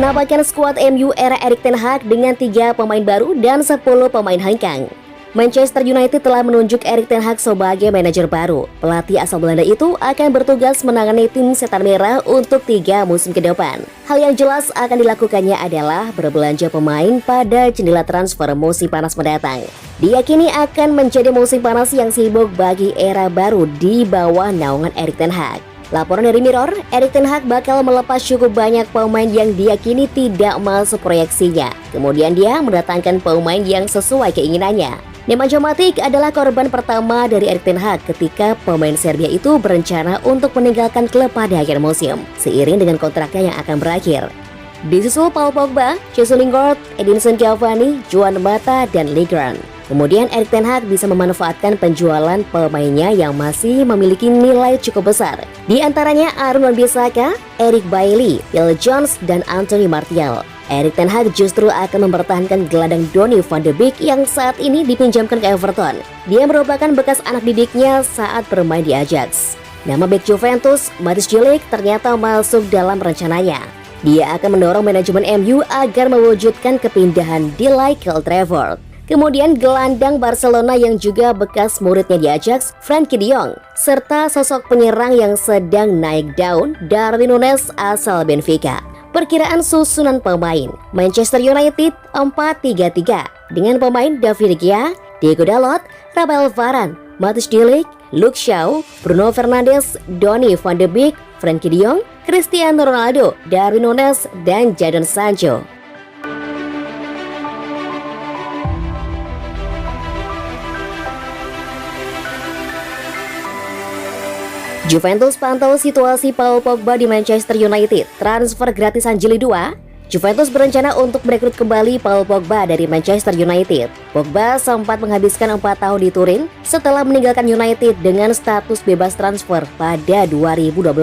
menampakkan skuad MU era Erik ten Hag dengan 3 pemain baru dan 10 pemain hengkang. Manchester United telah menunjuk Erik ten Hag sebagai manajer baru. Pelatih asal Belanda itu akan bertugas menangani tim Setan Merah untuk 3 musim ke depan. Hal yang jelas akan dilakukannya adalah berbelanja pemain pada jendela transfer musim panas mendatang. Diyakini akan menjadi musim panas yang sibuk bagi era baru di bawah naungan Erik ten Hag. Laporan dari Mirror, Erik ten Hag bakal melepas cukup banyak pemain yang diyakini tidak masuk proyeksinya. Kemudian dia mendatangkan pemain yang sesuai keinginannya. Nemanja Matic adalah korban pertama dari Erik ten Hag ketika pemain Serbia itu berencana untuk meninggalkan klub pada akhir musim, seiring dengan kontraknya yang akan berakhir. Disusul Paul Pogba, Jesse Lingard, Edinson Cavani, Juan Mata, dan Lingard. Kemudian Erik ten Hag bisa memanfaatkan penjualan pemainnya yang masih memiliki nilai cukup besar. Di antaranya Aaron Wan-Bissaka, Eric Bailly, Phil Jones, dan Anthony Martial. Erik ten Hag justru akan mempertahankan gelandang Donny van de Beek yang saat ini dipinjamkan ke Everton. Dia merupakan bekas anak didiknya saat bermain di Ajax. Nama bek Juventus, Matthijs de Ligt, ternyata masuk dalam rencananya. Dia akan mendorong manajemen MU agar mewujudkan kepindahan de Ligt ke Old Trafford. Kemudian gelandang Barcelona yang juga bekas muridnya di Ajax, Frenkie de Jong, serta sosok penyerang yang sedang naik daun, Darwin Núñez asal Benfica. Perkiraan susunan pemain Manchester United 4-3-3 dengan pemain David De Gea, Diego Dalot, Rafael Varane, Matthijs de Ligt, Luke Shaw, Bruno Fernandes, Donny van de Beek, Frenkie de Jong, Cristiano Ronaldo, Darwin Núñez, dan Jadon Sancho. Juventus pantau situasi Paul Pogba di Manchester United. Transfer gratisan Jili 2, Juventus berencana untuk merekrut kembali Paul Pogba dari Manchester United. Pogba sempat menghabiskan 4 tahun di Turin setelah meninggalkan United dengan status bebas transfer pada 2012.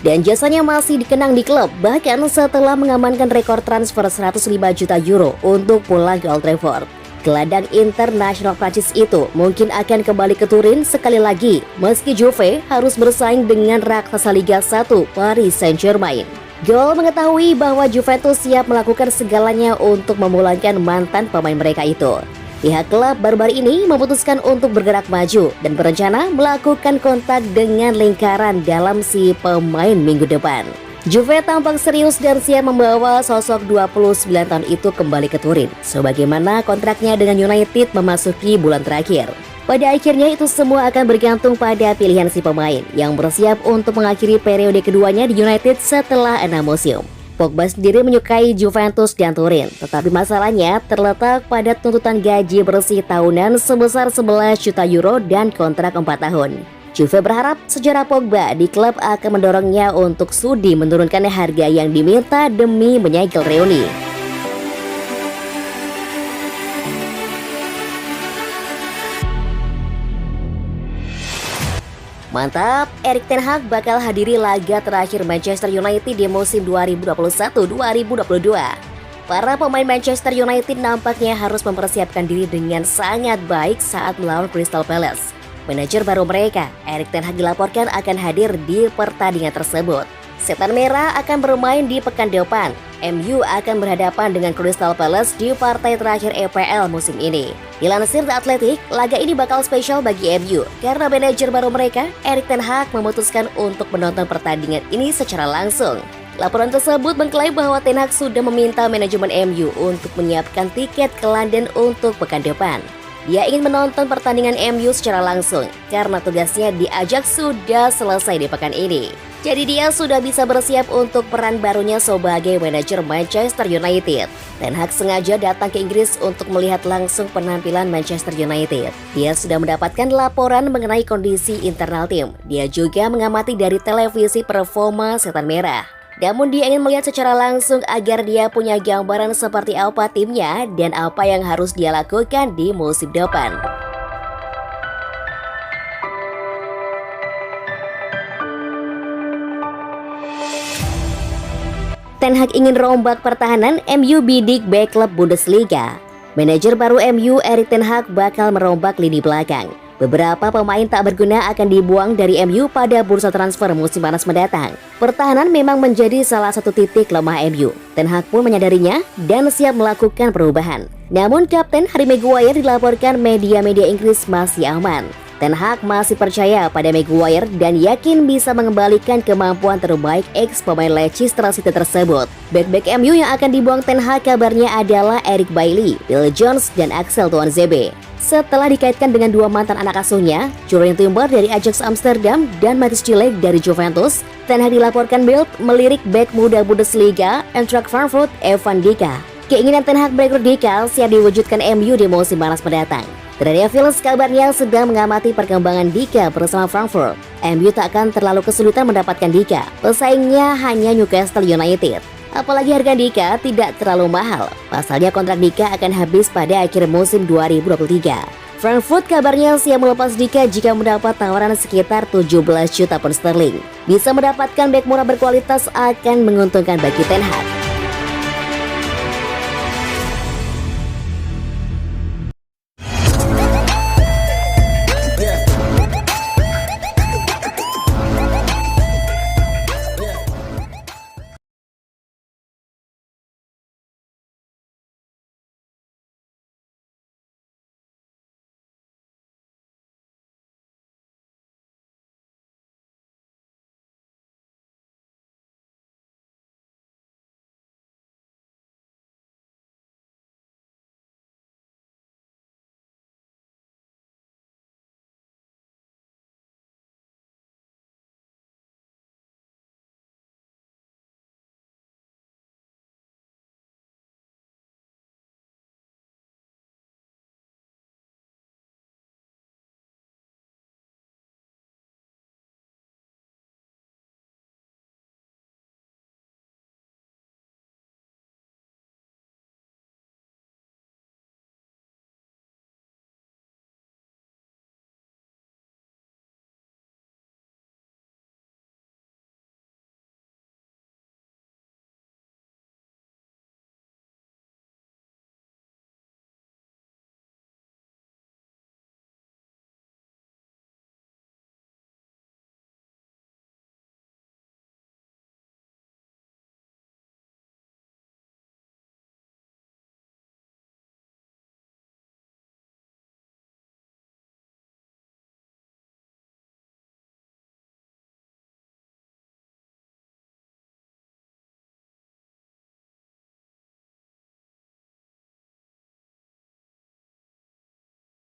Dan jasanya masih dikenang di klub, bahkan setelah mengamankan rekor transfer 105 juta euro untuk pulang ke Old Trafford. Gelandang internasional Prancis itu mungkin akan kembali ke Turin sekali lagi meski Juve harus bersaing dengan raksasa Liga 1 Paris Saint-Germain. Gol mengetahui bahwa Juventus siap melakukan segalanya untuk memulangkan mantan pemain mereka itu. Pihak klub baru-baru ini memutuskan untuk bergerak maju dan berencana melakukan kontak dengan lingkaran dalam si pemain minggu depan. Juve tampak serius dan siap membawa sosok 29 tahun itu kembali ke Turin, sebagaimana kontraknya dengan United memasuki bulan terakhir. Pada akhirnya itu semua akan bergantung pada pilihan si pemain yang bersiap untuk mengakhiri periode keduanya di United setelah 6 musim. Pogba sendiri menyukai Juventus dan Turin, tetapi masalahnya terletak pada tuntutan gaji bersih tahunan sebesar 11 juta euro dan kontrak 4 tahun. Juve berharap sejarah Pogba di klub akan mendorongnya untuk sudi menurunkan harga yang diminta demi menyegel reuni. Mantap, Erik ten Hag bakal hadiri laga terakhir Manchester United di musim 2021-2022. Para pemain Manchester United nampaknya harus mempersiapkan diri dengan sangat baik saat melawan Crystal Palace. Manajer baru mereka, Erik ten Hag, dilaporkan akan hadir di pertandingan tersebut. Setan Merah akan bermain di pekan depan. MU akan berhadapan dengan Crystal Palace di partai terakhir EPL musim ini. Dilansir The Athletic, laga ini bakal spesial bagi MU karena manajer baru mereka, Erik ten Hag, memutuskan untuk menonton pertandingan ini secara langsung. Laporan tersebut mengklaim bahwa Ten Hag sudah meminta manajemen MU untuk menyiapkan tiket ke London untuk pekan depan. Dia ingin menonton pertandingan MU secara langsung karena tugasnya di Ajax sudah selesai di pekan ini. Jadi dia sudah bisa bersiap untuk peran barunya sebagai manajer Manchester United. Ten Hag sengaja datang ke Inggris untuk melihat langsung penampilan Manchester United. Dia sudah mendapatkan laporan mengenai kondisi internal tim. Dia juga mengamati dari televisi performa Setan Merah. Namun dia ingin melihat secara langsung agar dia punya gambaran seperti apa timnya dan apa yang harus dia lakukan di musim depan. Ten Hag ingin rombak pertahanan, MU bidik back klub Bundesliga. Manajer baru MU Erik ten Hag bakal merombak lini belakang. Beberapa pemain tak berguna akan dibuang dari MU pada bursa transfer musim panas mendatang. Pertahanan memang menjadi salah satu titik lemah MU. Ten Hag pun menyadarinya dan siap melakukan perubahan. Namun Kapten Harry Maguire dilaporkan media-media Inggris masih aman. Ten Hag masih percaya pada Maguire dan yakin bisa mengembalikan kemampuan terbaik ex pemain Leicester City tersebut. Back-back MU yang akan dibuang Ten Hag kabarnya adalah Eric Bailly, Phil Jones, dan Axel Tuanzebe. Setelah dikaitkan dengan dua mantan anak asuhnya, Jurgen Timber dari Ajax Amsterdam dan Matthias de Ligt dari Juventus, Ten Hag dilaporkan Bild melirik bek muda Bundesliga Eintracht Frankfurt Evan Dika. Keinginan Ten Hag berekrut Dika siap diwujudkan MU di musim panas mendatang. Terhadap Philips kabarnya sedang mengamati perkembangan Dika bersama Frankfurt. MU tak akan terlalu kesulitan mendapatkan Dika. Pesaingnya hanya Newcastle United. Apalagi harga Dika tidak terlalu mahal. Pasalnya kontrak Dika akan habis pada akhir musim 2023. Frankfurt kabarnya siap melepas Dika jika mendapat tawaran sekitar 17 juta pound sterling. Bisa mendapatkan bek murah berkualitas akan menguntungkan bagi Ten Hag.